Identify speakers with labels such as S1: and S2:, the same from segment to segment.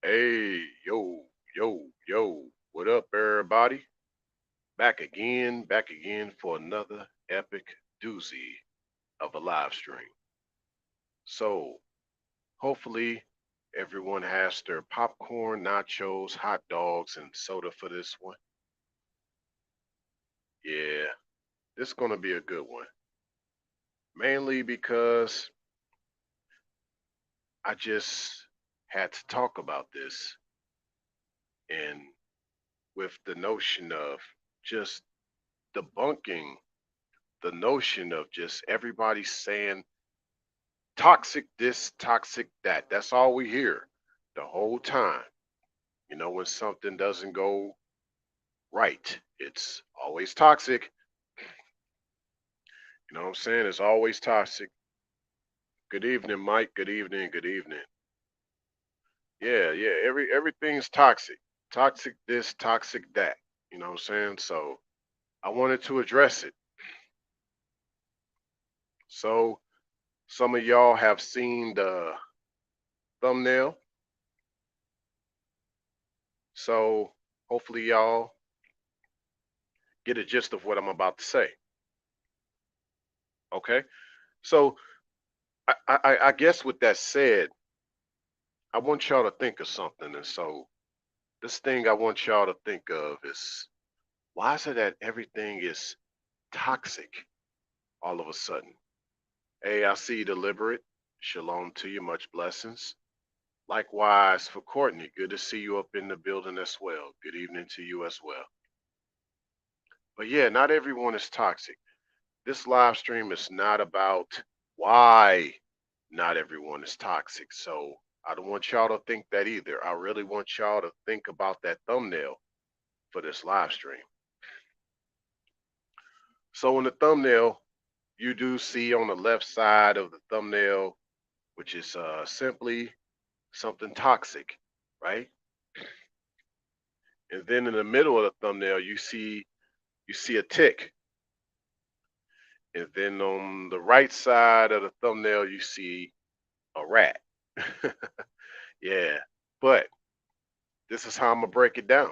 S1: Hey, yo, what up, everybody? Back again for another epic doozy of a live stream. So, hopefully, everyone has their popcorn, nachos, hot dogs, and soda for this one. Yeah, this is going to be a good one. Mainly because I just had to talk about this and with the notion of just debunking the notion of just everybody saying toxic this, toxic that. That's all we hear the whole time. When something doesn't go right, it's always toxic. You know what I'm saying? It's always toxic. Good evening, Mike. Good evening. Good evening. Yeah. Everything's toxic. Toxic this, toxic that. You know what I'm saying? So I wanted to address it. So some of y'all have seen the thumbnail. So hopefully y'all get a gist of what I'm about to say. Okay. So I guess with that said, I want y'all to think of something. And so this thing I want y'all to think of is why is it that everything is toxic all of a sudden? Hey, I see you deliberate. Shalom to you. Much blessings. Likewise for Courtney. Good to see you up in the building as well. Good evening to you as well. But yeah, not everyone is toxic. This live stream is not about why not everyone is toxic. So I don't want y'all to think that either. I really want y'all to think about that thumbnail for this live stream. So in the thumbnail, you do see on the left side of the thumbnail, which is simply something toxic, right? And then in the middle of the thumbnail, you see a tick. And then on the right side of the thumbnail, you see a rat. Yeah, but this is how I'm gonna break it down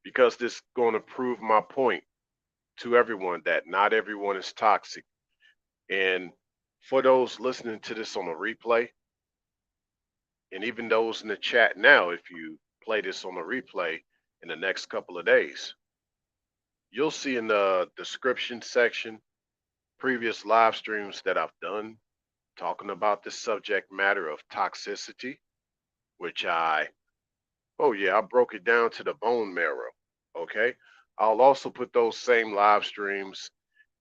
S1: because this is going to prove my point to everyone that not everyone is toxic. And for those listening to this on a replay, and even those in the chat now, if you play this on a replay in the next couple of days, you'll see in the description section previous live streams that I've done talking about the subject matter of toxicity, which oh yeah, I broke it down to the bone marrow. Okay. I'll also put those same live streams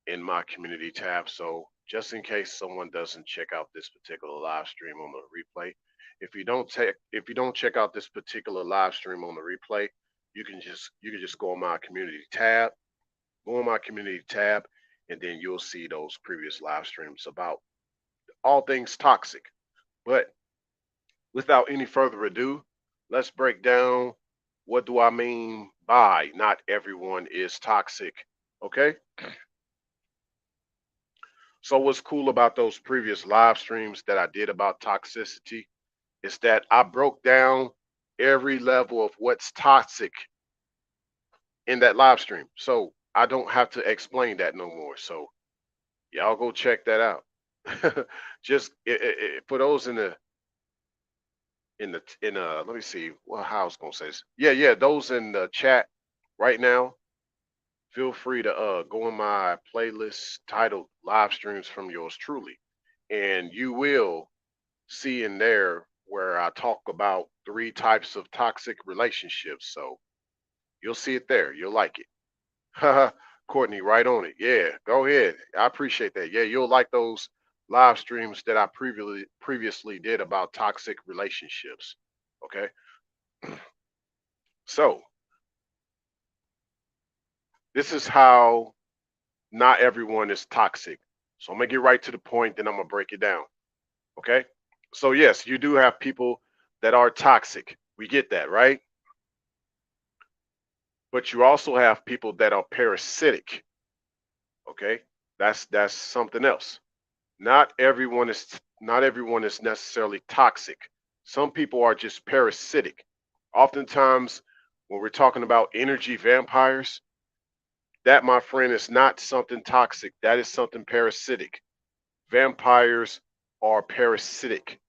S1: in my community tab. So just in case someone doesn't check out this particular live stream on the replay, if you don't check out this particular live stream on the replay, you can just go on my community tab, and then you'll see those previous live streams about all things toxic. But without any further ado, let's break down what do I mean by not everyone is toxic. Okay? So what's cool about those previous live streams that I did about toxicity is that I broke down every level of what's toxic in that live stream. So I don't have to explain that no more. So y'all go check that out. Just for those in let me see how I was gonna say this. Yeah, those in the chat right now, feel free to go in my playlist titled Live Streams from Yours Truly. And you will see in there where I talk about 3 types of toxic relationships. So you'll see it there. You'll like it. Courtney, right on it. Yeah, go ahead. I appreciate that. Yeah, you'll like those live streams that I previously did about toxic relationships. Okay. So this is how not everyone is toxic. So I'm gonna get right to the point, then I'm gonna break it down. Okay. So yes, you do have people that are toxic. We get that, right? But you also have people that are parasitic. Okay. That's something else. Not everyone is necessarily toxic. Some people are just parasitic. Oftentimes, when we're talking about energy vampires, that, my friend, is not something toxic. That is something parasitic. Vampires are parasitic.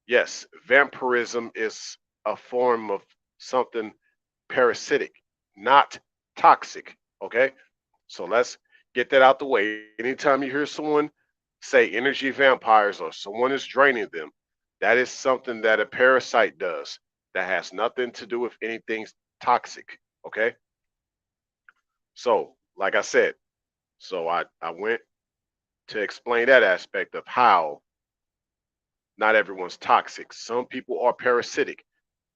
S1: Yes, vampirism is a form of something parasitic, not toxic. Okay? So let's get that out the way. Anytime you hear someone say energy vampires or someone is draining them, that is something that a parasite does that has nothing to do with anything toxic. Okay? So, like I said, I went to explain that aspect of how not everyone's toxic. Some people are parasitic.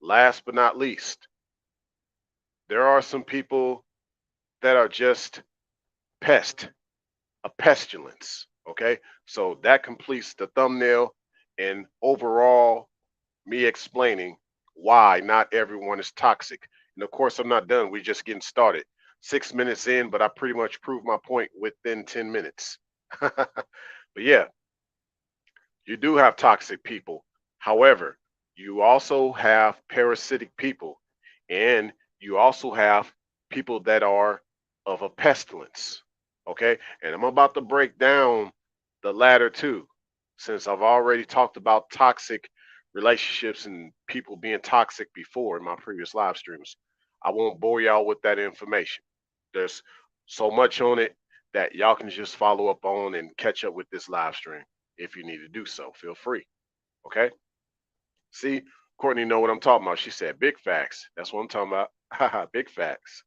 S1: Last but not least, there are some people that are just pest, a pestilence. Okay, so that completes the thumbnail and overall me explaining why not everyone is toxic. And of course, I'm not done. We're just getting started. 6 minutes in, but I pretty much proved my point within 10 minutes. But yeah, you do have toxic people. However, you also have parasitic people, and you also have people that are of a pestilence. Okay, and I'm about to break down the latter too, since I've already talked about toxic relationships and people being toxic before in my previous live streams. I won't bore y'all with that information. There's so much on it that y'all can just follow up on and catch up with this live stream if you need to do so. Feel free. Okay. See, Courtney know what I'm talking about. She said big facts. That's what I'm talking about. Haha, big facts.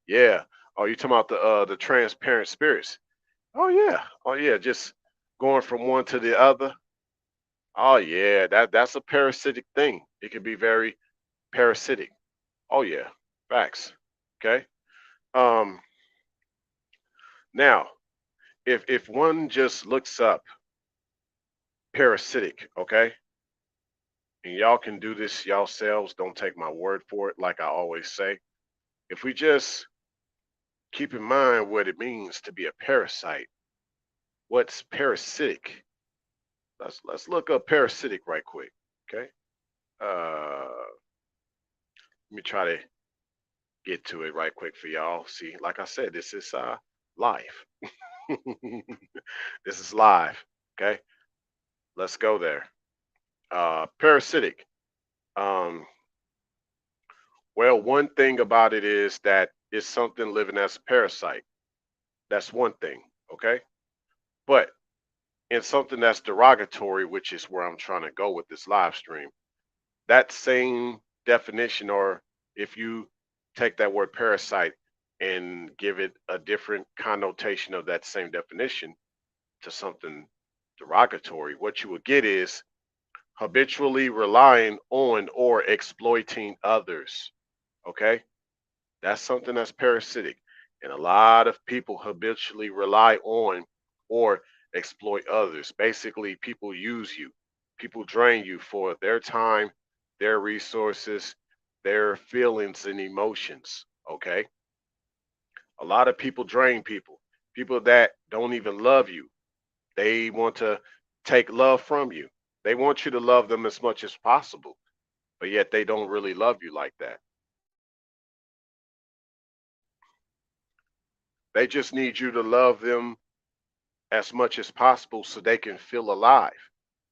S1: Yeah. Oh, you talking about the transparent spirits? Oh yeah. Oh yeah. Just going from one to the other. Oh yeah. That's a parasitic thing. It can be very parasitic. Oh yeah. Facts. Okay. Um. Now, if one just looks up parasitic, okay, and y'all can do this yourselves. Don't take my word for it, like I always say. If we just keep in mind what it means to be a parasite, what's parasitic? Let's look up parasitic right quick. Okay. Let me try to get to it right quick for y'all. See, like I said, this is live. This is live. Okay. Let's go there. Parasitic. Um, well, one thing about it is that it's something living as a parasite. That's one thing. Okay. But in something that's derogatory, which is where I'm trying to go with this live stream, that same definition, or if you take that word parasite and give it a different connotation of that same definition to something derogatory, what you would get is habitually relying on or exploiting others. Okay? That's something that's parasitic. And a lot of people habitually rely on or exploit others. Basically, people use you, people drain you for their time, their resources, their feelings and emotions. Okay. A lot of people drain people, people that don't even love you. They want to take love from you. They want you to love them as much as possible, but yet they don't really love you like that. They just need you to love them as much as possible so they can feel alive.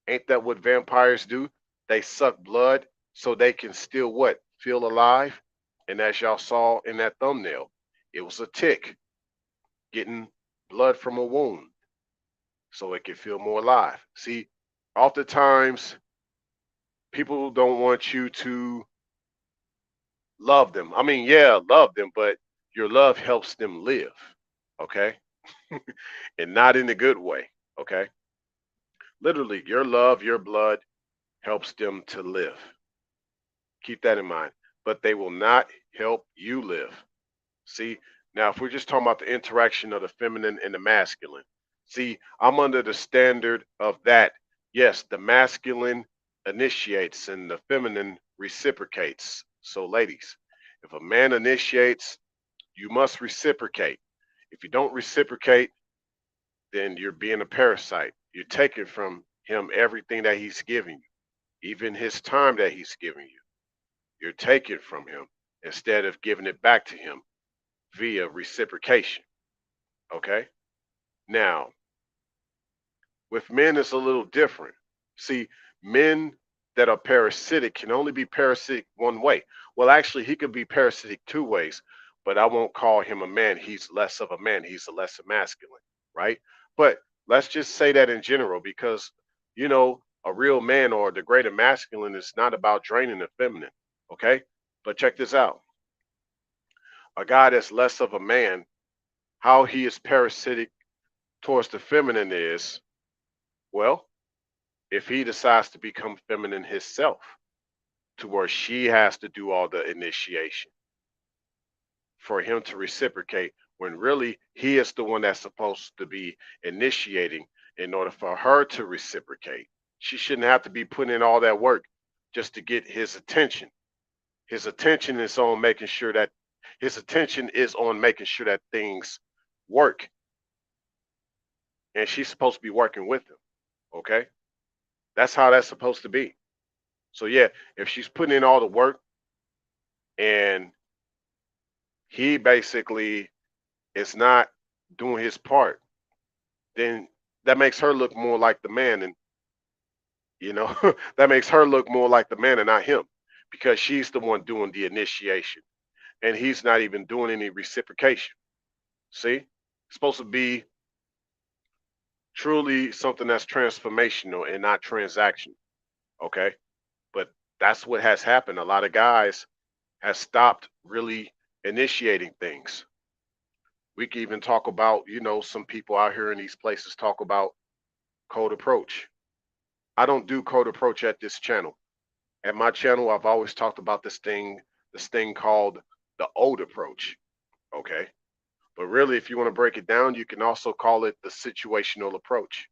S1: Ain't that what vampires do? They suck blood so they can still what? Feel alive. And as y'all saw in that thumbnail, it was a tick getting blood from a wound so it can feel more alive. See, oftentimes people don't want you to love them. I mean, yeah, love them, but your love helps them live. Okay. And not in a good way. Okay. Literally, your love, your blood helps them to live. Keep that in mind. But they will not help you live. See, now if we're just talking about the interaction of the feminine and the masculine, see, I'm under the standard of that. Yes, the masculine initiates and the feminine reciprocates. So, ladies, if a man initiates, you must reciprocate. If you don't reciprocate, then you're being a parasite. You're taking from him everything that he's giving you. Even his time that he's giving you, you're taking from him instead of giving it back to him via reciprocation. Okay? Now, with men, it's a little different. See, men that are parasitic can only be parasitic one way. Well, actually, he could be parasitic two ways, but I won't call him a man. He's less of a man. He's a lesser masculine, right? But let's just say that in general because, a real man or the greater masculine is not about draining the feminine, okay? But check this out. A guy that's less of a man, how he is parasitic towards the feminine is, well, if he decides to become feminine himself to where she has to do all the initiation for him to reciprocate when really he is the one that's supposed to be initiating in order for her to reciprocate. She shouldn't have to be putting in all that work just to get his attention. His attention is on making sure that things work, and she's supposed to be working with him. Okay, that's how that's supposed to be. So yeah, if she's putting in all the work and he basically is not doing his part, then that makes her look more like the man, and that makes her look more like the man and not him, because she's the one doing the initiation, and he's not even doing any reciprocation. See, it's supposed to be truly something that's transformational and not transactional. Okay, but that's what has happened. A lot of guys have stopped really initiating things. We can even talk about, some people out here in these places talk about cold approach. I don't do cold approach at this channel. At my channel, I've always talked about this thing called the old approach. Okay. But really, if you want to break it down, you can also call it the situational approach.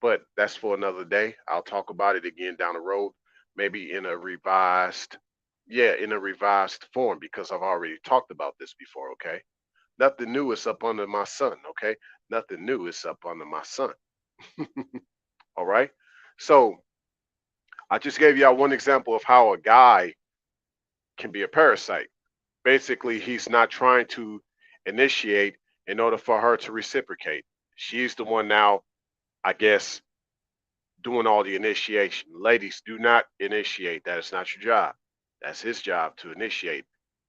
S1: But that's for another day. I'll talk about it again down the road, maybe in a revised form, because I've already talked about this before. Okay. Nothing new is up under my sun. Okay. Nothing new is up under my sun. All right. So I just gave y'all one example of how a guy can be a parasite. Basically, he's not trying to initiate in order for her to reciprocate. She's the one now, I guess, doing all the initiation. Ladies, do not initiate. That is not your job. That's his job to initiate,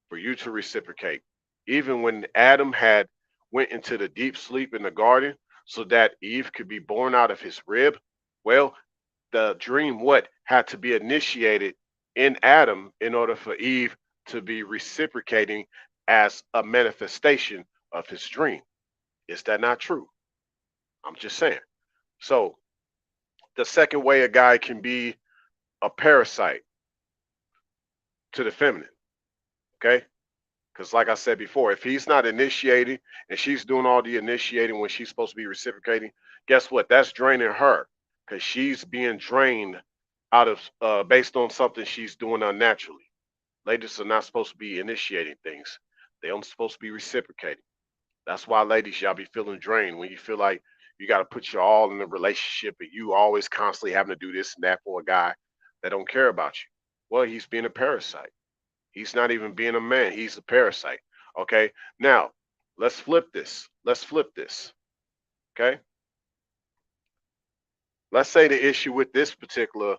S1: for you to reciprocate. Even when Adam had went into the deep sleep in the garden so that Eve could be born out of his rib, well, the dream had to be initiated in Adam in order for Eve to be reciprocating as a manifestation of his dream. Is that not true? I'm just saying. So the second way a guy can be a parasite to the feminine, okay? Because like I said before, if he's not initiating and she's doing all the initiating when she's supposed to be reciprocating, guess what? That's draining her, because she's being drained out of based on something she's doing unnaturally. Ladies are not supposed to be initiating things. They're only supposed to be reciprocating. That's why, ladies, y'all be feeling drained when you feel like you got to put your all in the relationship and you always constantly having to do this and that for a guy that don't care about you. Well, he's being a parasite. He's not even being a man. He's a parasite. Okay. Now, let's flip this. Let's flip this. Okay. Let's say the issue with this particular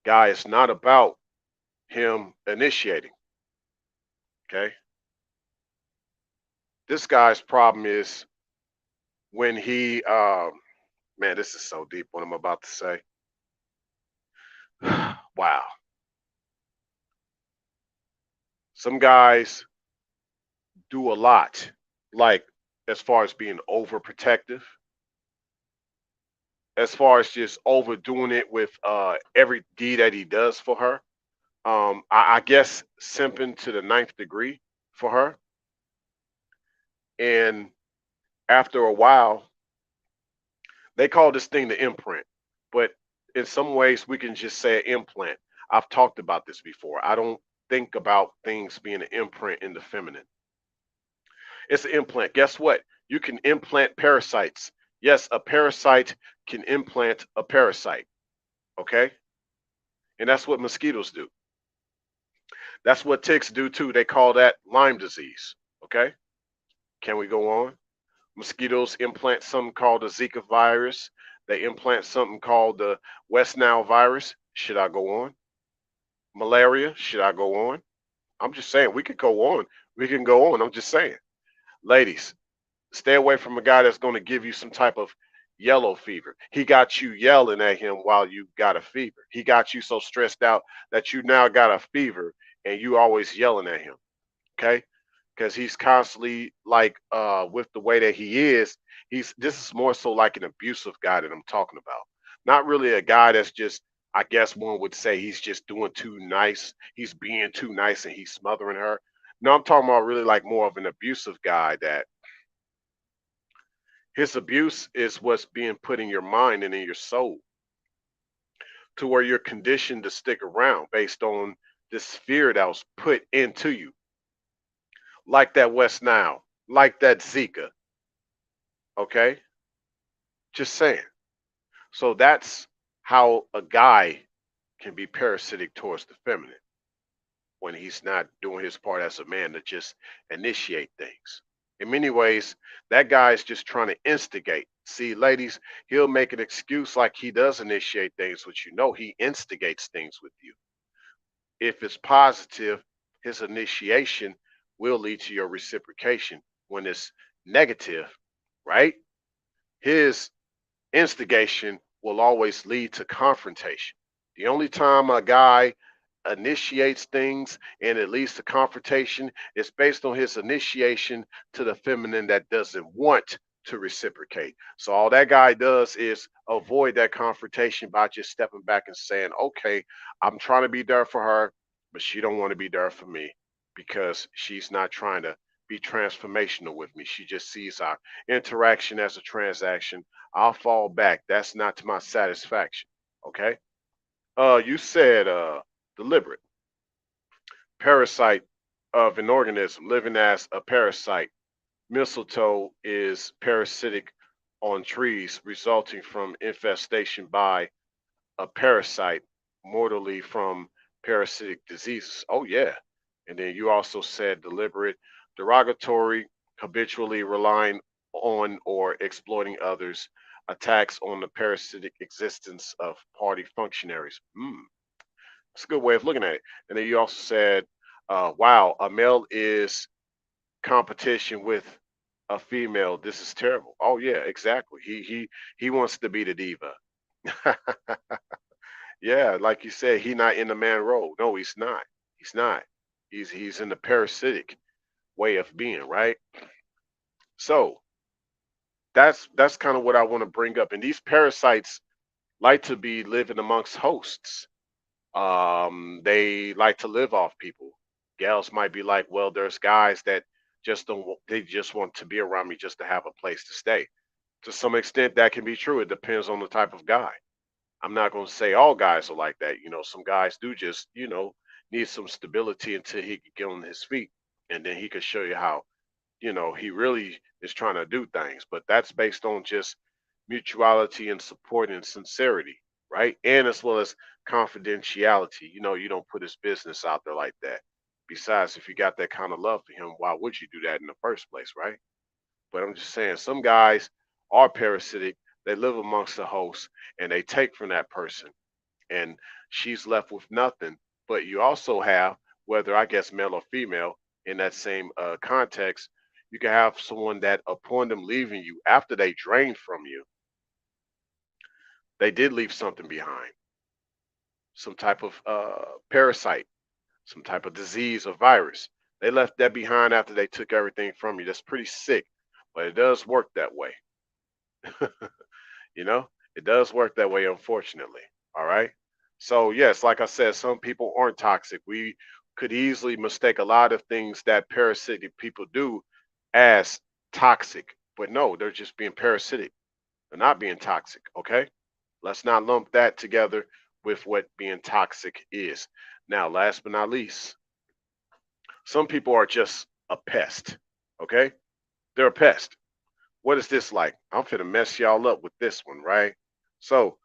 S1: guy is not about him initiating. Okay. This guy's problem is when he, man, this is so deep what I'm about to say. Wow. Some guys do a lot, like as far as being overprotective, as far as just overdoing it with every deed that he does for her. I guess simping to the ninth degree for her. And after a while, they call this thing the imprint, but in some ways we can just say an implant. I've talked about this before. I don't think about things being an imprint in the feminine. It's an implant. Guess what? You can implant parasites. Yes, a parasite can implant a parasite. Okay? And that's what mosquitoes do. That's what ticks do too. They call that Lyme disease. Okay? Can we go on? Mosquitoes implant something called the Zika virus. They implant something called the West Nile virus. Should I go on? Malaria. Should I go on? I'm just saying, we could go on. We can go on. I'm just saying. Ladies, stay away from a guy that's going to give you some type of yellow fever. He got you yelling at him while you got a fever. He got you so stressed out that you now got a fever and you always yelling at him. Okay? Because he's constantly like with the way that he is, this is more so like an abusive guy that I'm talking about. Not really a guy that's just, I guess one would say he's just doing too nice. He's being too nice and he's smothering her. No, I'm talking about really like more of an abusive guy that his abuse is what's being put in your mind and in your soul to where you're conditioned to stick around based on this fear that was put into you, like that West Nile, like that Zika. Okay? Just saying. So that's how a guy can be parasitic towards the feminine when he's not doing his part as a man to just initiate things. In many ways, that guy is just trying to instigate. See, ladies, he'll make an excuse like he does initiate things, which you know he instigates things with you. If it's positive, his initiation will lead to your reciprocation. When it's negative, right? His instigation will always lead to confrontation. The only time a guy initiates things and it leads to confrontation is based on his initiation to the feminine that doesn't want to reciprocate. So all that guy does is avoid that confrontation by just stepping back and saying, okay, I'm trying to be there for her, but she don't want to be there for me because she's not trying to be transformational with me. She just sees our interaction as a transaction. I'll fall back. That's not to my satisfaction. Okay. You said deliberate. Parasite of an organism living as a parasite. Mistletoe is parasitic on trees, resulting from infestation by a parasite, mortally from parasitic diseases. Oh, yeah. And then you also said deliberate, derogatory, habitually relying on or exploiting others, attacks on the parasitic existence of party functionaries. That's a good way of looking at it. And then you also said, wow, a male is competition with a female. This is terrible. Oh yeah, exactly. He wants to be the diva. Yeah, like you said, he not in the man role. No, he's not. He's not. He's in the parasitic way of being, right? So that's kind of what I want to bring up. And these parasites like to be living amongst hosts. They like to live off people. Gals might be like, well, there's guys that just don't, they just want to be around me just to have a place to stay. To some extent, that can be true. It depends on the type of guy. I'm not going to say all guys are like that. You know, some guys do just, need some stability until he can get on his feet, and then he can show you how, he really is trying to do things. But that's based on just mutuality and support and sincerity, right? And as well as confidentiality. You know, you don't put his business out there like that. Besides, if you got that kind of love for him, why would you do that in the first place, right? But I'm just saying, some guys are parasitic. They live amongst the host and they take from that person, and she's left with nothing. But you also have, whether I guess male or female, in that same context, you can have someone that upon them leaving you after they drain from you, they did leave something behind, some type of parasite, some type of disease or virus. They left that behind after they took everything from you. That's pretty sick, but it does work that way. You know, it does work that way, unfortunately. All right. So, yes, like I said, some people aren't toxic. We could easily mistake a lot of things that parasitic people do as toxic, but no, they're just being parasitic. They're not being toxic. Okay. Let's not lump that together with what being toxic is. Now, last but not least, some people are just a pest. Okay. They're a pest. What is this like? I'm finna mess y'all up with this one, right? So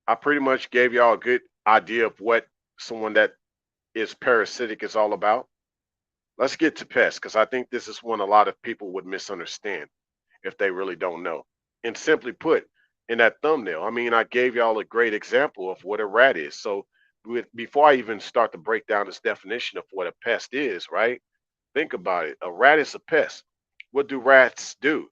S1: I pretty much gave y'all a good idea of what someone that is parasitic is all about. Let's get to pests, because I think this is one a lot of people would misunderstand if they really don't know. And simply put, in that thumbnail, I mean, I gave y'all a great example of what a rat is. So before I even start to break down this definition of what a pest is, right? Think about it. A rat is a pest. What do rats do?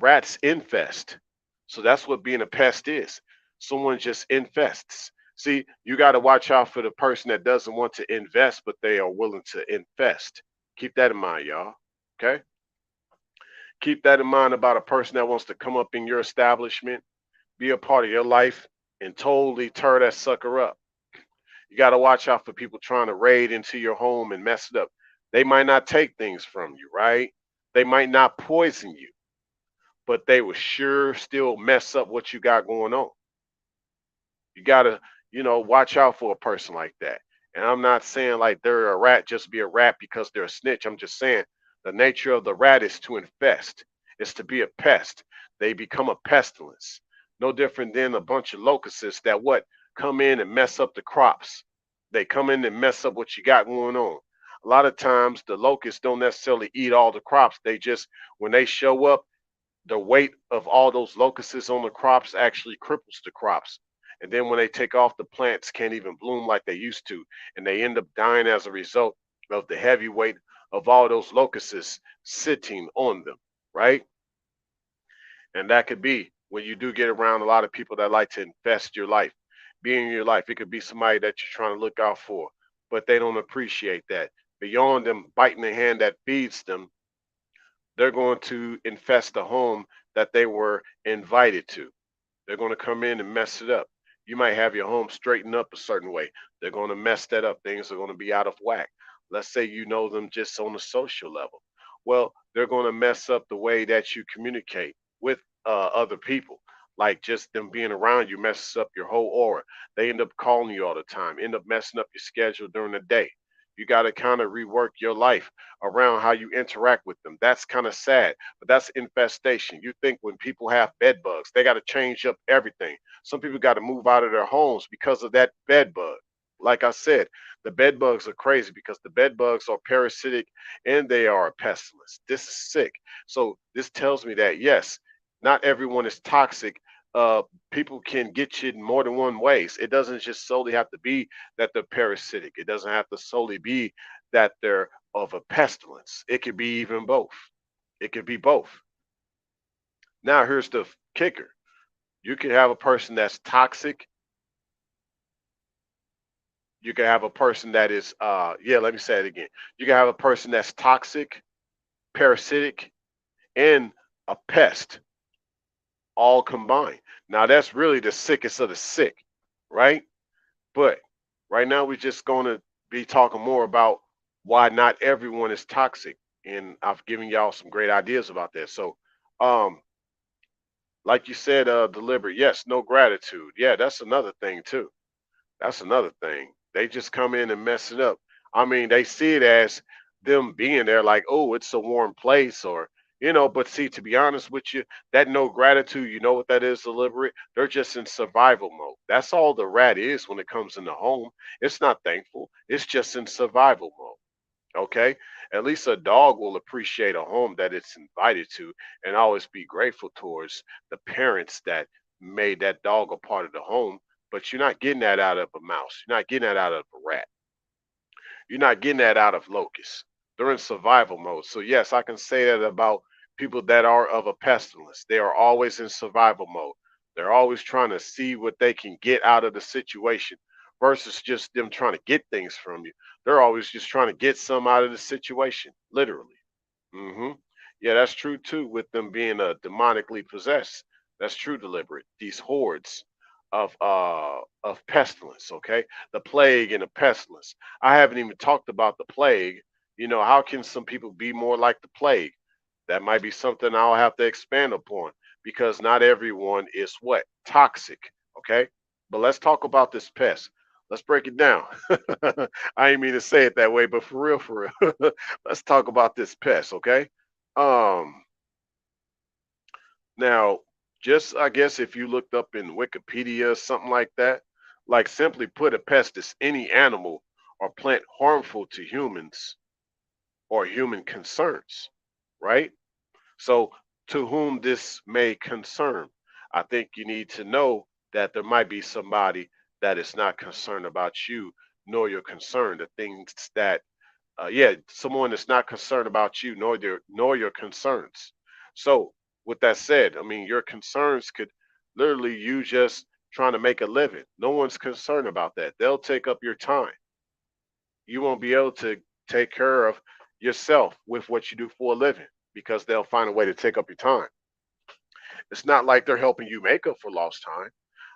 S1: Rats infest. So that's what being a pest is. Someone just infests. See, you got to watch out for the person that doesn't want to invest, but they are willing to infest. Keep that in mind, y'all. Okay? Keep that in mind about a person that wants to come up in your establishment, be a part of your life, and totally tear that sucker up. You got to watch out for people trying to raid into your home and mess it up. They might not take things from you, right? They might not poison you, but they will sure still mess up what you got going on. You gotta, watch out for a person like that. And I'm not saying like they're a rat just be a rat because they're a snitch. I'm just saying the nature of the rat is to infest, is to be a pest. They become a pestilence. No different than a bunch of locusts that what come in and mess up the crops. They come in and mess up what you got going on. A lot of times the locusts don't necessarily eat all the crops. They just when they show up, the weight of all those locusts on the crops actually cripples the crops. And then when they take off, the plants can't even bloom like they used to. And they end up dying as a result of the heavy weight of all those locusts sitting on them, right? And that could be when you do get around a lot of people that like to infest your life, be in your life. It could be somebody that you're trying to look out for, but they don't appreciate that. Beyond them biting the hand that feeds them, they're going to infest the home that they were invited to. They're going to come in and mess it up. You might have your home straightened up a certain way. They're going to mess that up. Things are going to be out of whack. Let's say you know them just on a social level. Well, they're going to mess up the way that you communicate with other people. Like just them being around you messes up your whole aura. They end up calling you all the time, end up messing up your schedule during the day. You got to kind of rework your life around how you interact with them. That's kind of sad, but that's infestation. You think when people have bed bugs, they got to change up everything. Some people got to move out of their homes because of that bed bug. Like I said, the bed bugs are crazy because the bed bugs are parasitic and they are a pestilence. This is sick. So this tells me that yes, not everyone is toxic. Uh, People can get you in more than one ways. It doesn't just solely have to be that they're parasitic. It doesn't have to solely be that they're of a pestilence. It could be even both. It could be both. Now, here's the kicker. You can have a person that's toxic. You can have a person that is, let me say it again. You can have a person that's toxic, parasitic, and a pest all combined. Now, that's really the sickest of the sick, right? But right now, we're just going to be talking more about why not everyone is toxic. And I've given y'all some great ideas about that. So, um, like you said, deliberate. Yes, no gratitude. Yeah, that's another thing too. That's another thing. They just come in and mess it up. I mean, they see it as them being there, like, oh, it's a warm place, or But see, to be honest with you, that no gratitude, you know what that is, deliberate. They're just in survival mode. That's all the rat is when it comes in the home. It's not thankful. It's just in survival mode. Okay, at least a dog will appreciate a home that it's invited to and always be grateful towards the parents that made that dog a part of the home. But you're not getting that out of a mouse, you're not getting that out of a rat, you're not getting that out of locusts. They're in survival mode. So yes, I can say that about people that are of a pestilence. They are always in survival mode. They're always trying to see what they can get out of the situation versus just them trying to get things from you. They're always just trying to get some out of the situation, literally. Hmm. Yeah, that's true too. With them being demonically possessed, that's true. Deliberate. These hordes of pestilence. Okay, the plague and the pestilence. I haven't even talked about the plague. How can some people be more like the plague? That might be something I'll have to expand upon because not everyone is what toxic. Okay, but let's talk about this pest. Let's break it down. I didn't mean to say it that way, but for real, let's talk about this pest, okay? Um, Now, just I guess if you looked up in Wikipedia, something like that, Like simply put, a pest is any animal or plant harmful to humans or human concerns, right? So, to whom this may concern, I think you need to know that there might be somebody that is not concerned about you, nor your concern. The things that, someone that's not concerned about you, nor your concerns. So, with that said, I mean, your concerns could literally you just trying to make a living. No one's concerned about that. They'll take up your time. You won't be able to take care of yourself with what you do for a living because they'll find a way to take up your time. It's not like they're helping you make up for lost time.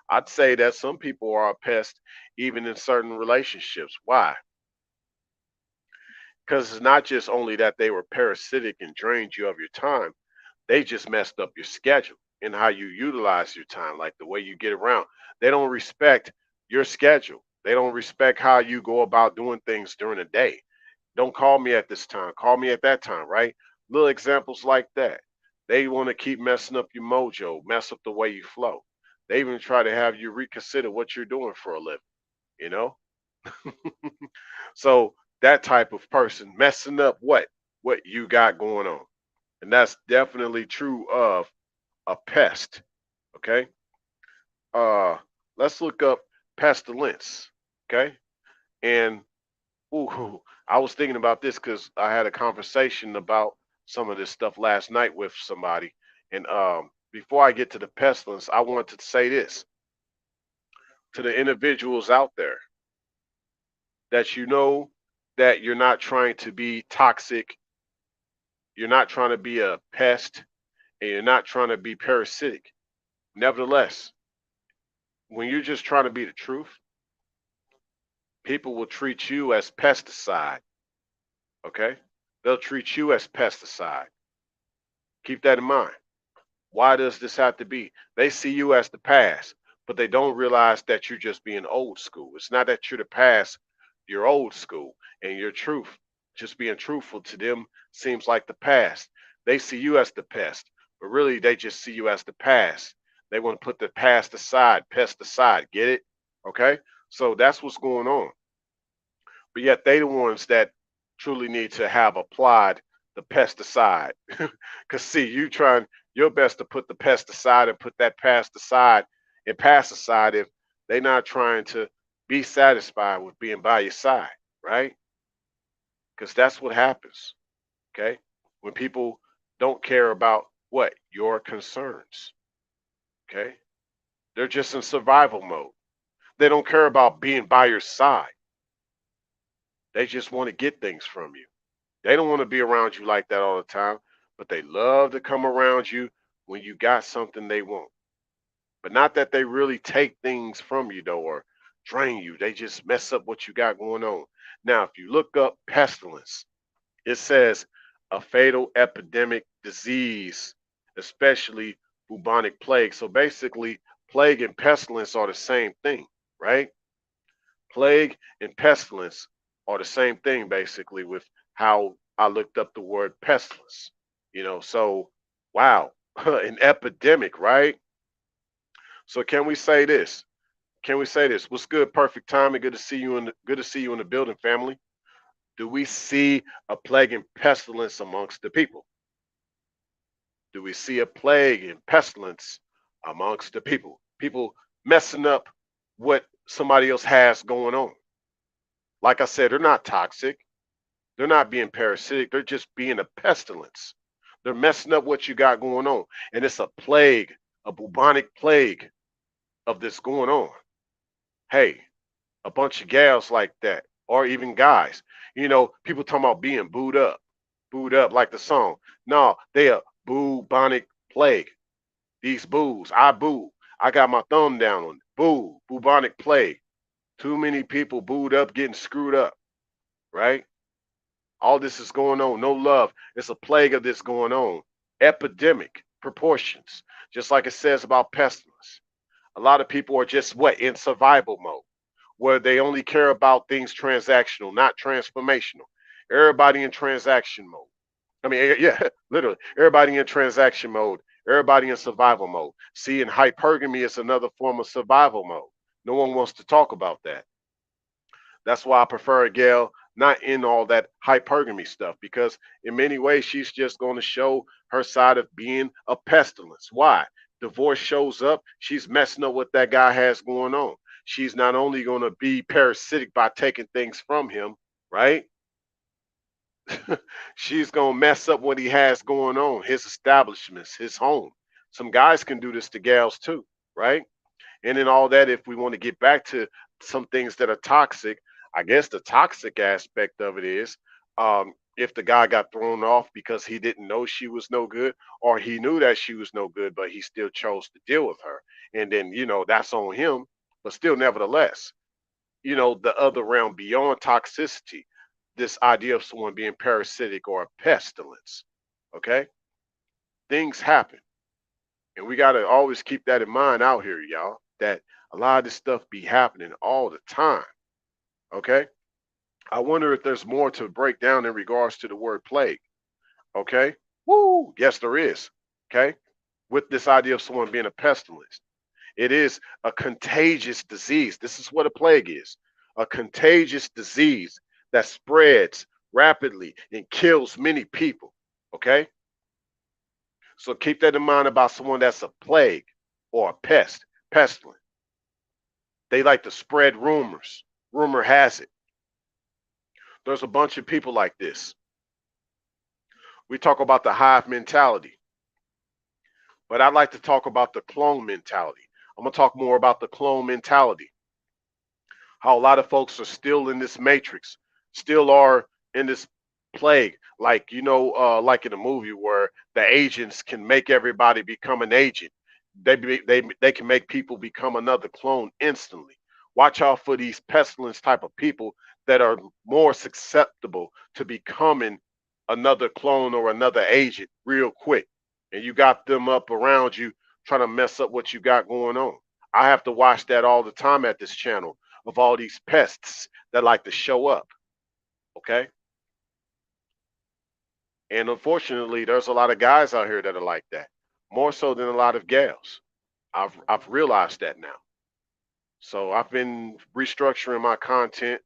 S1: I'd say that some people are a pest even in certain relationships. Why? Because it's not just only that they were parasitic and drained you of your time, they just messed up your schedule and how you utilize your time, like the way you get around. They don't respect your schedule. They don't respect how you go about doing things during the day. Don't call me at this time. Call me at that time, right? Little examples like that. They want to keep messing up your mojo, mess up the way you flow. They even try to have you reconsider what you're doing for a living, you know? So that type of person messing up what you got going on. And that's definitely true of a pest. Okay. Uh let's look up pestilence. Okay. And ooh, I was thinking about this because I had a conversation about some of this stuff last night with somebody. And before I get to the pestilence, I want to say this to the individuals out there that you know that you're not trying to be toxic, you're not trying to be a pest, and you're not trying to be parasitic. Nevertheless, when you're just trying to be the truth, people will treat you as pesticide. Okay? They'll treat you as pesticide. Keep that in mind. Why does this have to be? They see you as the past, but they don't realize that you're just being old school. It's not that you're the past, you're old school. And your truth, just being truthful to them, seems like the past. They see you as the pest, but really they just see you as the past. They want to put the past aside, pest aside. Get it? Okay? So that's what's going on. But yet they the ones that truly need to have applied the pesticide. Because see, you trying your best to put the pesticide and put that past aside and pass aside if they not trying to be satisfied with being by your side, right? Because that's what happens. Okay, when people don't care about what your concerns. Okay, they're just in survival mode. They don't care about being by your side. They just want to get things from you. They don't want to be around you like that all the time, but they love to come around you when you got something they want. But not that they really take things from you though or drain you. They just mess up what you got going on. Now, if you look up pestilence, it says a fatal epidemic disease, especially bubonic plague. So basically, plague and pestilence are the same thing, right? Plague and pestilence are the same thing basically with how I looked up the word pestilence. So wow, an epidemic, right? So can we say this? Can we say this? What's good? Perfect timing. Good to see you in the building, family. Do we see a plague and pestilence amongst the people? Do we see a plague and pestilence amongst the people? People messing up what somebody else has going on. Like I said, they're not toxic. They're not being parasitic. They're just being a pestilence. They're messing up what you got going on. And it's a plague, a bubonic plague of this going on. Hey, a bunch of gals like that, or even guys. People talking about being booed up like the song. No, they a bubonic plague. These boos, I boo. I got my thumb down on it. Boo, bubonic plague. Too many people booed up, getting screwed up, right? All this is going on. No love. It's a plague of this going on. Epidemic proportions, just like it says about pestilence. A lot of people are just what? In survival mode, where they only care about things transactional, not transformational. Everybody in transaction mode. I mean, yeah, literally. Everybody in transaction mode. Everybody in survival mode. See, and hypergamy is another form of survival mode. No one wants to talk about that. That's why I prefer a gal not in all that hypergamy stuff, because in many ways she's just going to show her side of being a pestilence. Why? Divorce shows up, she's messing up what that guy has going on. She's not only going to be parasitic by taking things from him, right? She's going to mess up what he has going on, his establishments, his home. Some guys can do this to gals too, right? And in all that, if we want to get back to some things that are toxic, I guess the toxic aspect of it is, if the guy got thrown off because he didn't know she was no good, or he knew that she was no good, but he still chose to deal with her. And then, that's on him. But still, nevertheless, the other realm beyond toxicity, this idea of someone being parasitic or a pestilence. Okay? Things happen. And we got to always keep that in mind out here, y'all, that a lot of this stuff be happening all the time. Okay? I wonder if there's more to break down in regards to the word plague. Okay? Woo! Yes, there is. Okay? With this idea of someone being a pestilence, it is a contagious disease. This is what a plague is, a contagious disease that spreads rapidly and kills many people. Okay? So keep that in mind about someone that's a plague or a pestilence. They like to spread rumors. Rumor has it. There's a bunch of people like this. We talk about the hive mentality, but I'd like to talk about the clone mentality. I'm going to talk more about the clone mentality. How a lot of folks are still in this matrix, still are in this plague. Like, like in a movie where the agents can make everybody become an agent. They can make people become another clone instantly. Watch out for these pestilence type of people that are more susceptible to becoming another clone or another agent real quick. And you got them up around you trying to mess up what you got going on. I have to watch that all the time at this channel, of all these pests that like to show up. Okay. And unfortunately, there's a lot of guys out here that are like that, more so than a lot of gals. I've realized that now. So I've been restructuring my content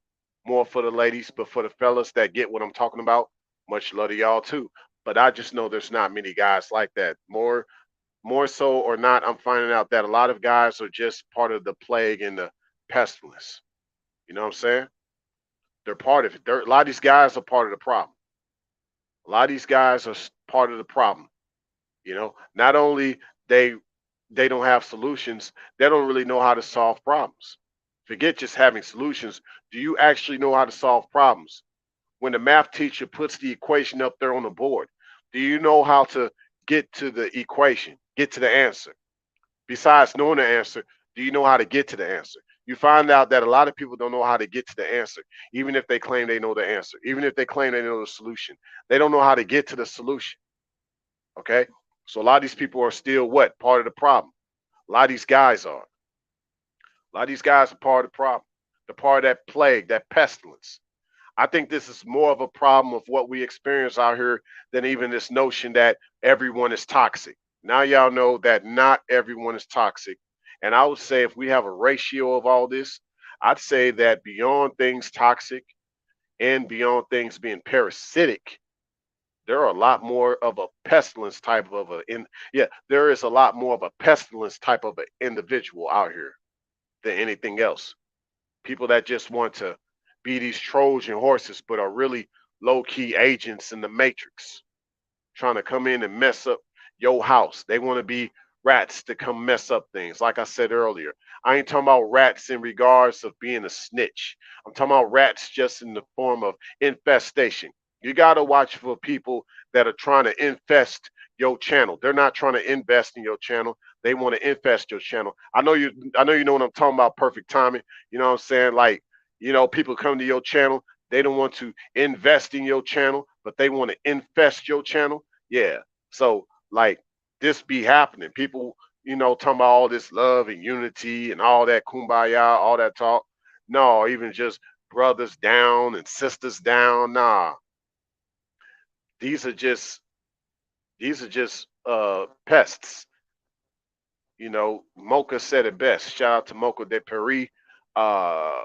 S1: more for the ladies, but for the fellas that get what I'm talking about, much love to y'all too. But I just know there's not many guys like that. More so or not, I'm finding out that a lot of guys are just part of the plague and the pestilence. You know what I'm saying? They're part of it. A lot of these guys are part of the problem. A lot of these guys are part of the problem. Not only they they don't have solutions, they don't really know how to solve problems. Forget just having solutions. Do you actually know how to solve problems? When the math teacher puts the equation up there on the board, do you know how to get to the equation, get to the answer? Besides knowing the answer, do you know how to get to the answer? You find out that a lot of people don't know how to get to the answer, even if they claim they know the answer, even if they claim they know the solution. They don't know how to get to the solution. Okay? So a lot of these people are still what? Part of the problem. A lot of these guys are. A lot of these guys are part of the problem. They're part of that plague, that pestilence. I think this is more of a problem of what we experience out here than even this notion that everyone is toxic. Now y'all know that not everyone is toxic. And I would say if we have a ratio of all this, I'd say that beyond things toxic and beyond things being parasitic, there are a lot more of a pestilence type of there is a lot more of a pestilence type of an individual out here than anything else. People that just want to be these Trojan horses, but are really low key agents in the matrix, trying to come in and mess up your house. They want to be rats to come mess up things. Like I said earlier, I ain't talking about rats in regards of being a snitch. I'm talking about rats just in the form of infestation. You got to watch for people that are trying to infest your channel. They're not trying to invest in your channel. They want to infest your channel. I know you know what I'm talking about, perfect timing. You know what I'm saying? Like, people come to your channel, they don't want to invest in your channel, but they want to infest your channel. Yeah. So like this be happening. People, talking about all this love and unity and all that kumbaya, all that talk. No, even just brothers down and sisters down. Nah. These are just pests. You know, Mocha said it best. Shout out to Mocha de Paris. Uh,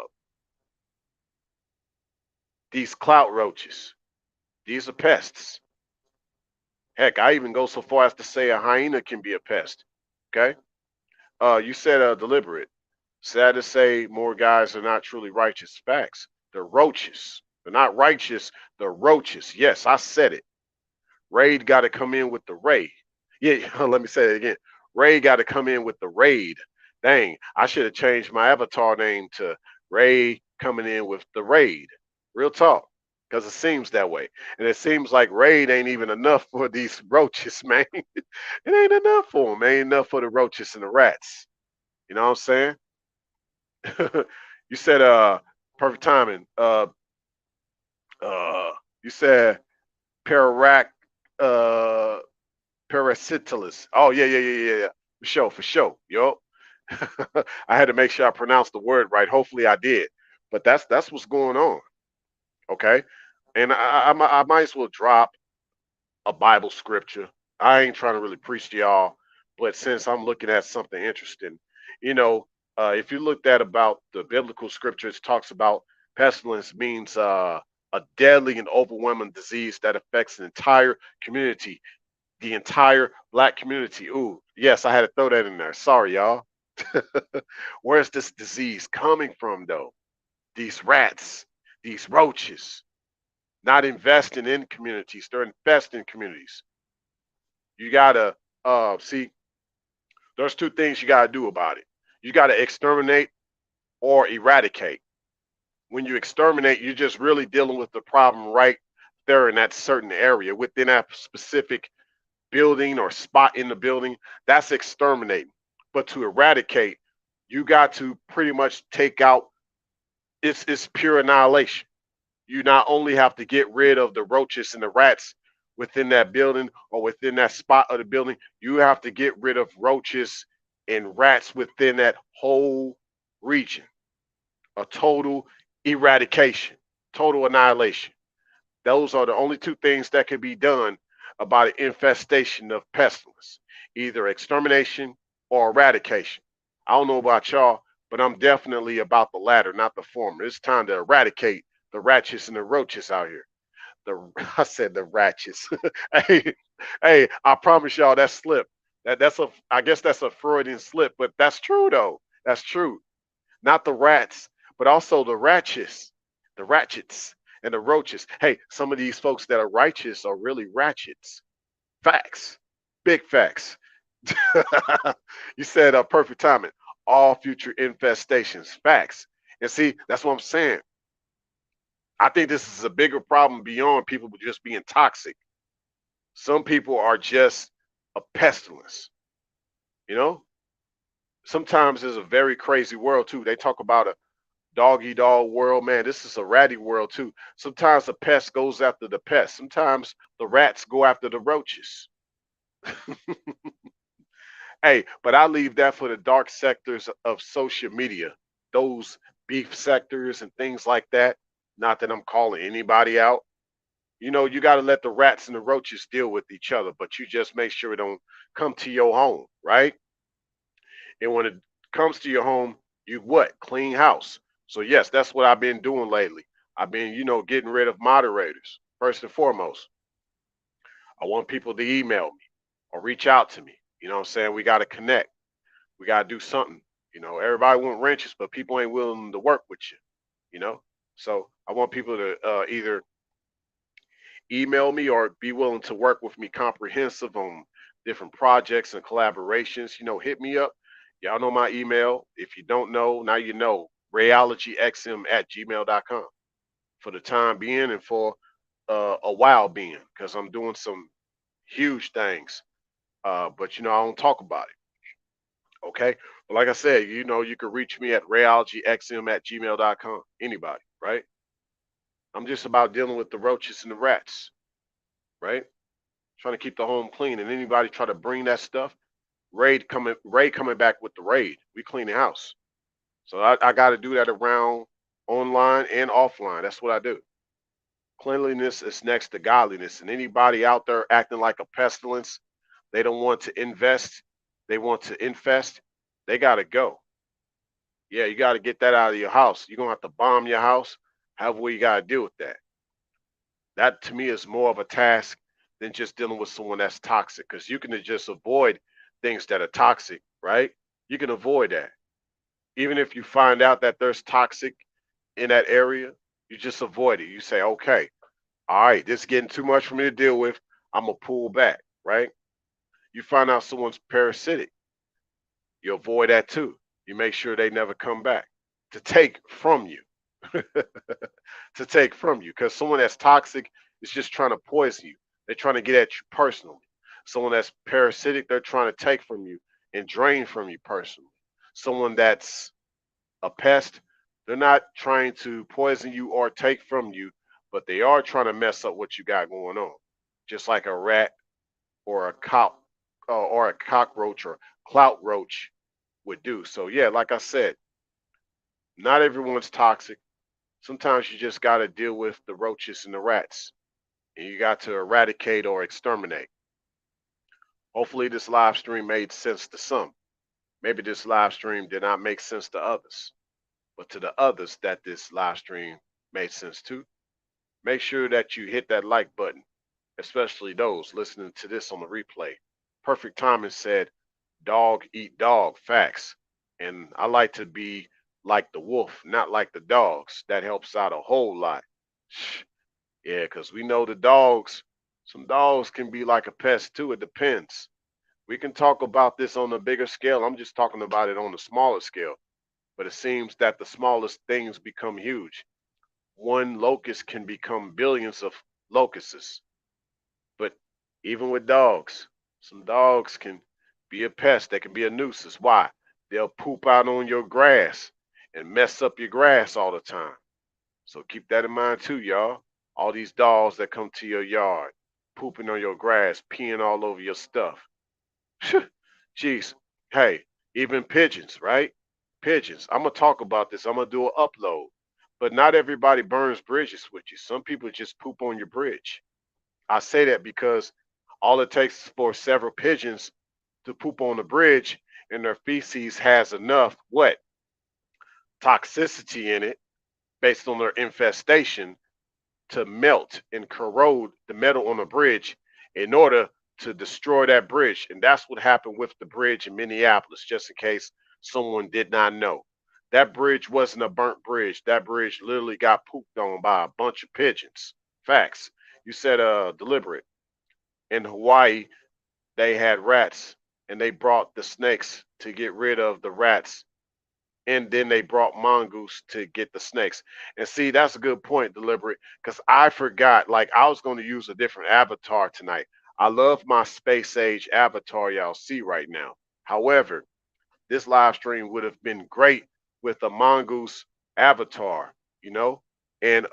S1: these clout roaches, these are pests. Heck, I even go so far as to say a hyena can be a pest. Okay. You said deliberate. Sad to say, more guys are not truly righteous. Facts. They're roaches. They're not righteous. They're roaches. Yes, I said it. Raid got to come in with the raid. Yeah, let me say it again. Raid got to come in with the raid. Dang, I should have changed my avatar name to Ray coming in with the raid. Real talk. Because it seems that way. And it seems like raid ain't even enough for these roaches, man. It ain't enough for them. Ain't enough for the roaches and the rats. You know what I'm saying? You said perfect timing. You said pararak uh parasitalis. Oh yeah. For sure. Yo. I had to make sure I pronounced the word right. Hopefully I did. But that's what's going on. Okay. And I might as well drop a Bible scripture. I ain't trying to really preach to y'all, but since I'm looking at something interesting, you know, if you looked at about the biblical scriptures, talks about pestilence means a deadly and overwhelming disease that affects an entire community, the entire black community. Ooh, yes, I had to throw that in there. Sorry, y'all. Where's this disease coming from, though? These rats, these roaches, not investing in communities, they're infesting communities. You gotta see. There's two things you gotta do about it. You gotta exterminate or eradicate. When you exterminate, you're just really dealing with the problem right there in that certain area within that specific building or spot in the building. That's exterminating. But to eradicate, you got to pretty much take out. It's pure annihilation. You not only have to get rid of the roaches and the rats within that building or within that spot of the building, you have to get rid of roaches and rats within that whole region. A total eradication, total annihilation. Those are the only two things that can be done about an infestation of pestilence, either extermination or eradication. I don't know about y'all, but I'm definitely about the latter, not the former. It's time to eradicate the ratchets and the roaches out here. The I said the ratchets. hey, hey, I promise y'all that slip. That's a I guess that's a Freudian slip, but that's true though. That's true. Not the rats, but also the ratchets, and the roaches. Hey, some of these folks that are righteous are really ratchets. Facts, big facts. You said perfect timing. All future infestations, facts. And see, that's what I'm saying. I think this is a bigger problem beyond people just being toxic. Some people are just a pestilence. You know, sometimes it's a very crazy world too. They talk about a doggy dog world, man. This is a ratty world too. Sometimes the pest goes after the pest. Sometimes the rats go after the roaches. Hey, but I leave that for the dark sectors of social media, those beef sectors and things like that. Not that I'm calling anybody out. You know, you got to let the rats and the roaches deal with each other, but you just make sure it don't come to your home, right? And when it comes to your home, you what? Clean house. So yes, that's what I've been doing lately. I've been, getting rid of moderators. First and foremost, I want people to email me or reach out to me. You know what I'm saying? We got to connect. We got to do something. Everybody want wrenches, but people ain't willing to work with you, you know? So I want people to either email me or be willing to work with me comprehensive on different projects and collaborations. Hit me up. Y'all know my email. If you don't know, now you know. Rayologyxm at gmail.com for the time being and for a while being, because I'm doing some huge things. But I don't talk about it. Okay. But like I said, you can reach me at rayologyxm at gmail.com. Anybody, right? I'm just about dealing with the roaches and the rats, right? Trying to keep the home clean. And anybody try to bring that stuff, Ray coming back with the raid. We clean the house. So I got to do that around online and offline. That's what I do. Cleanliness is next to godliness. And anybody out there acting like a pestilence, they don't want to invest. they want to infest, they got to go. Yeah, you got to get that out of your house. You're going to have to bomb your house. However, you got to deal with that. That to me is more of a task than just dealing with someone that's toxic, because you can just avoid things that are toxic, right? You can avoid that. Even if you find out that there's toxic in that area, you just avoid it. You say, okay, all right, this is getting too much for me to deal with. I'm going to pull back, right? You find out someone's parasitic, you avoid that too. You make sure they never come back to take from you. To take from you, because someone that's toxic is just trying to poison you. They're trying to get at you personally. Someone that's parasitic, they're trying to take from you and drain from you personally. Someone that's a pest, they're not trying to poison you or take from you, but they are trying to mess up what you got going on. Just like a rat or a or a cockroach or clout roach would do. So yeah, like I said, not everyone's toxic. Sometimes you just got to deal with the roaches and the rats, and you got to eradicate or exterminate. Hopefully, this live stream made sense to some. Maybe this live stream did not make sense to others, but to the others that this live stream made sense to, make sure that you hit that like button, especially those listening to this on the replay. Perfect Timing said, dog eat dog, facts. And I like to be like the wolf, not like the dogs. That helps out a whole lot. Yeah, because we know the dogs, some dogs can be like a pest too. It depends. We can talk about this on a bigger scale. I'm just talking about it on a smaller scale. But it seems that the smallest things become huge. One locust can become billions of locusts. But even with dogs, some dogs can be a pest. They can be a nuisance. Why? They'll poop out on your grass and mess up your grass all the time. So keep that in mind too, y'all. All these dogs that come to your yard, pooping on your grass, peeing all over your stuff. Jeez. Hey, even pigeons, right? Pigeons. I'm going to talk about this. I'm going to do an upload. But not everybody burns bridges with you. Some people just poop on your bridge. I say that because all it takes is for several pigeons to poop on the bridge, and their feces has enough what? Toxicity in it based on their infestation to melt and corrode the metal on the bridge in order to destroy that bridge. And that's what happened with the bridge in Minneapolis, just in case someone did not know. That bridge wasn't a burnt bridge. That bridge literally got pooped on by a bunch of pigeons. Facts. You said deliberate. In Hawaii, they had rats and they brought the snakes to get rid of the rats, and then they brought mongoose to get the snakes. And see, that's a good point, deliberate, because I forgot. Like, I was going to use a different avatar tonight. I love my space age avatar y'all see right now. However, this live stream would have been great with a mongoose avatar, you know. And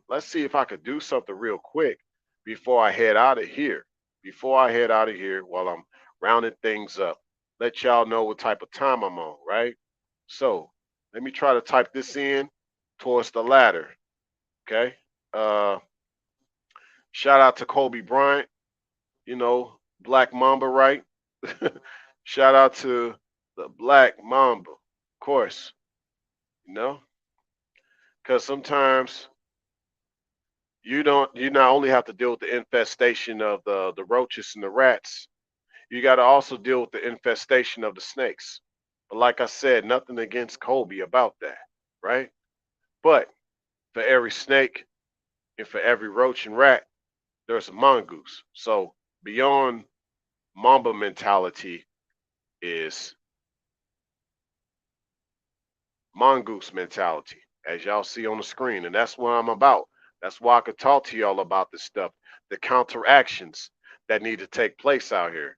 S1: let's see if I could do something real quick before I head out of here. Before I head out of here, while I'm rounding things up, let y'all know what type of time I'm on, right? So let me try to type this in towards the ladder. Okay. Uh, Shout out to Kobe Bryant, you know, Black Mamba, right? Shout out to the Black Mamba, of course, you know, because sometimes you not only have to deal with the infestation of the roaches and the rats, you got to also deal with the infestation of the snakes. But like I said, nothing against Kobe about that, right? But for every snake and for every roach and rat, there's a mongoose. So beyond Mamba mentality is mongoose mentality, as y'all see on the screen. And that's what I'm about. That's why I could talk to y'all about this stuff, the counteractions that need to take place out here,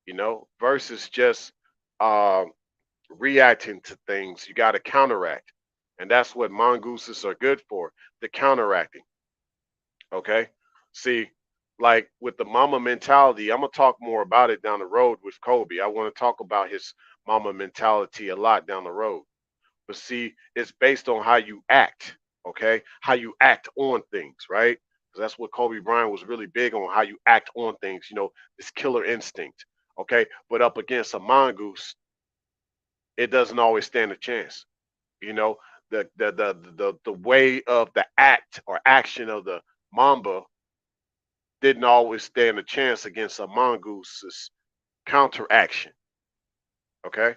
S1: you know, versus just uh, reacting to things. You got to counteract. And that's what mongooses are good for, the counteracting. Okay. See, like with the mama mentality, I'm gonna talk more about it down the road with Kobe. I want to talk about his mama mentality a lot down the road. But see, it's based on how you act, okay? How you act on things, right? 'Cause that's what Kobe Bryant was really big on, how you act on things, you know, this killer instinct. Okay, but up against a mongoose, it doesn't always stand a chance. You know, the way of the act or action of the mamba didn't always stand a chance against a mongoose's counteraction. Okay,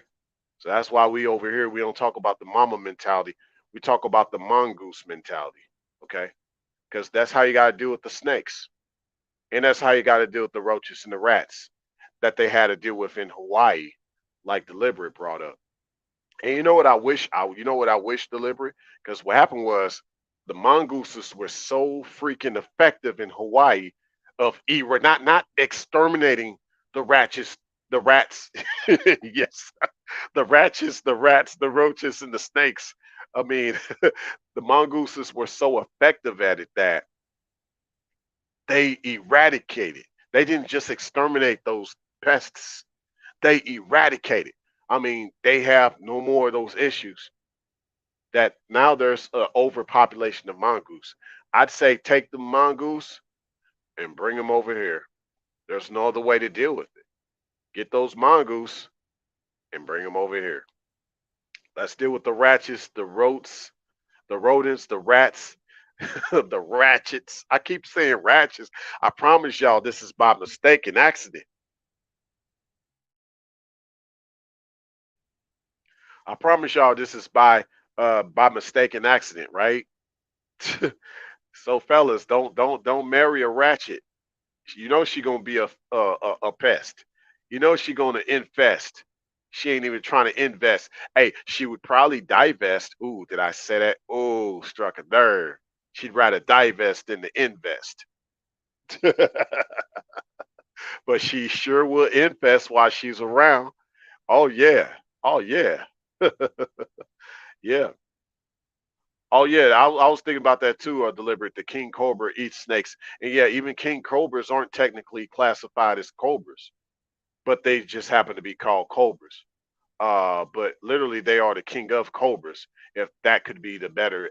S1: so that's why we over here we don't talk about the mama mentality. We talk about the mongoose mentality. Okay, because that's how you got to deal with the snakes, and that's how you got to deal with the roaches and the rats that they had to deal with in Hawaii, like Deliberate brought up. And you know what I wish? You know what I wish, Deliberate? Because what happened was the mongooses were so freaking effective in Hawaii of not exterminating the rats. Yes, the ratchets, the rats, the roaches, and the snakes. I mean, the mongooses were so effective at it that they eradicated. They didn't just exterminate those pests, they eradicated. I mean, they have no more of those issues that now there's an overpopulation of mongoose. I'd say take the mongoose and bring them over here. There's no other way to deal with it. Get those mongoose and bring them over here. Let's deal with the ratchets, the rodents, the rats, the ratchets. I keep saying ratchets. I promise y'all this is by mistake and accident. I promise y'all this is by mistake and accident, right? So fellas, don't marry a ratchet. You know she gonna be a pest. You know she gonna infest. She ain't even trying to invest. Hey, she would probably divest. Ooh, did I say that? Ooh, struck a nerve. She'd rather divest than to invest. But she sure will invest while she's around. Oh yeah. Oh yeah. Yeah. Oh yeah. I was thinking about that too. Deliberate. The king cobra eats snakes, and yeah, even king cobras aren't technically classified as cobras, but they just happen to be called cobras. But literally they are the king of cobras, if that could be the better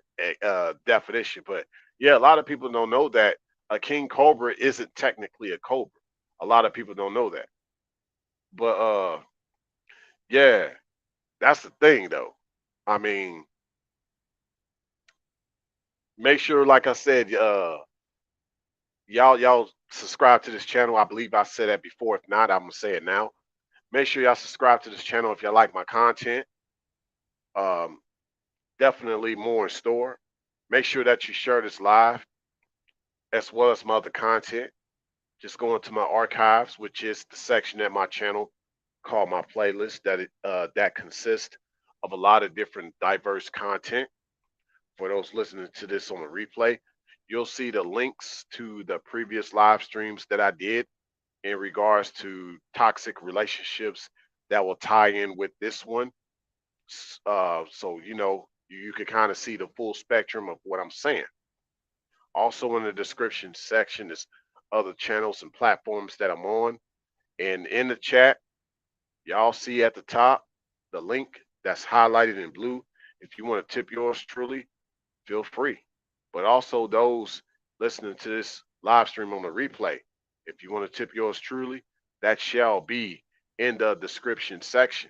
S1: definition. But yeah, a lot of people don't know that a king cobra isn't technically a cobra. A lot of people don't know that. But yeah, that's the thing though. I mean, make sure, like I said, y'all subscribe to this channel. I believe I said that before. If not, I'm gonna say it now. Make sure y'all subscribe to this channel if y'all like my content. Um, Definitely more in store. Make sure that you share this live as well as my other content. Just go into my archives, which is the section at my channel called my playlist that consists of a lot of different diverse content. For those listening to this on the replay, you'll see the links to the previous live streams that I did in regards to toxic relationships that will tie in with this one. So you know you can kind of see the full spectrum of what I'm saying. Also in the description section is other channels and platforms that I'm on. And in the chat, y'all see at the top the link that's highlighted in blue. If you want to tip yours truly, feel free. But also those listening to this live stream on the replay, if you want to tip yours truly, that shall be in the description section.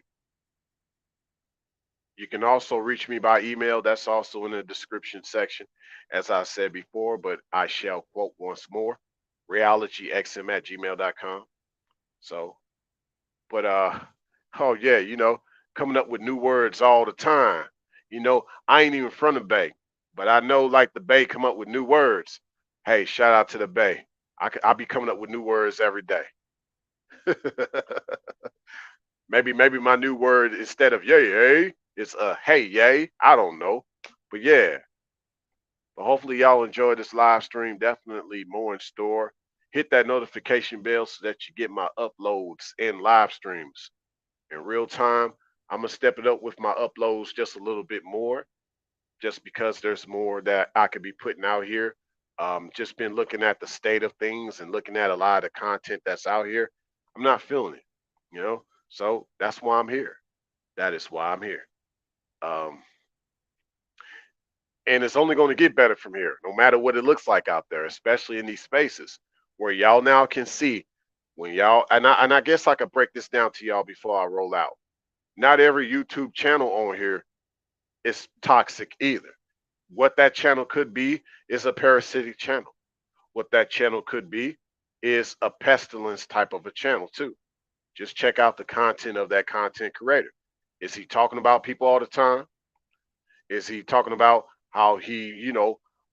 S1: You can also reach me by email. That's also in the description section, as I said before, but I shall quote once more, rayologyxm at gmail.com. So, but oh yeah, you know, coming up with new words all the time. You know, I ain't even from the Bay, but I know like the Bay come up with new words. Hey, shout out to the Bay. I'll be coming up with new words every day. Maybe my new word instead of yay yay is hey yay. I don't know, but yeah. But hopefully y'all enjoy this live stream. Definitely more in store. Hit that notification bell so that you get my uploads and live streams in real time. I'm gonna step it up with my uploads just a little bit more, just because there's more that I could be putting out here. Just been looking at the state of things and looking at a lot of the content that's out here. I'm not feeling it, you know. So that's why I'm here. That is why I'm here. Um, and it's only going to get better from here, no matter what it looks like out there, especially in these spaces where y'all now can see When y'all, and I guess I could break this down to y'all before I roll out. Not every YouTube channel on here is toxic either. What that channel could be is a parasitic channel. What that channel could be is a pestilence type of a channel too. Just check out the content of that content creator. Is he talking about people all the time? Is he talking about how he,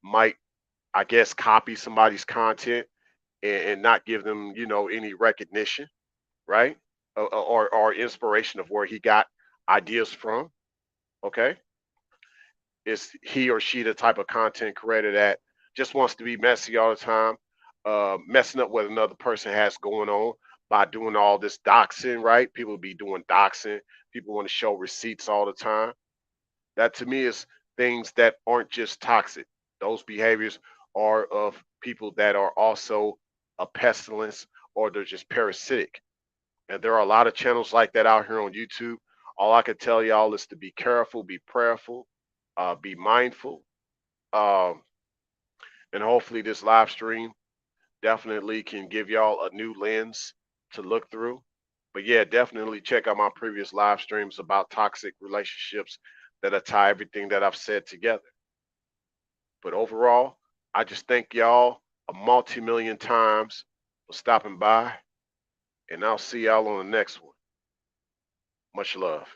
S1: might, I guess, copy somebody's content and not give them, any recognition, right? Or inspiration of where he got ideas from. Okay. Is he or she the type of content creator that just wants to be messy all the time, messing up what another person has going on by doing all this doxing, right? People be doing doxing. People want to show receipts all the time. That to me is things that aren't just toxic. Those behaviors are of people that are also a pestilence or they're just parasitic. And there are a lot of channels like that out here on YouTube. All I can tell y'all is to be careful, be prayerful, be mindful. Um, and hopefully this live stream definitely can give y'all a new lens to look through. But yeah, definitely check out my previous live streams about toxic relationships that tie everything that I've said together. But overall, I just thank y'all a multi-million times for stopping by, and I'll see y'all on the next one. Much love.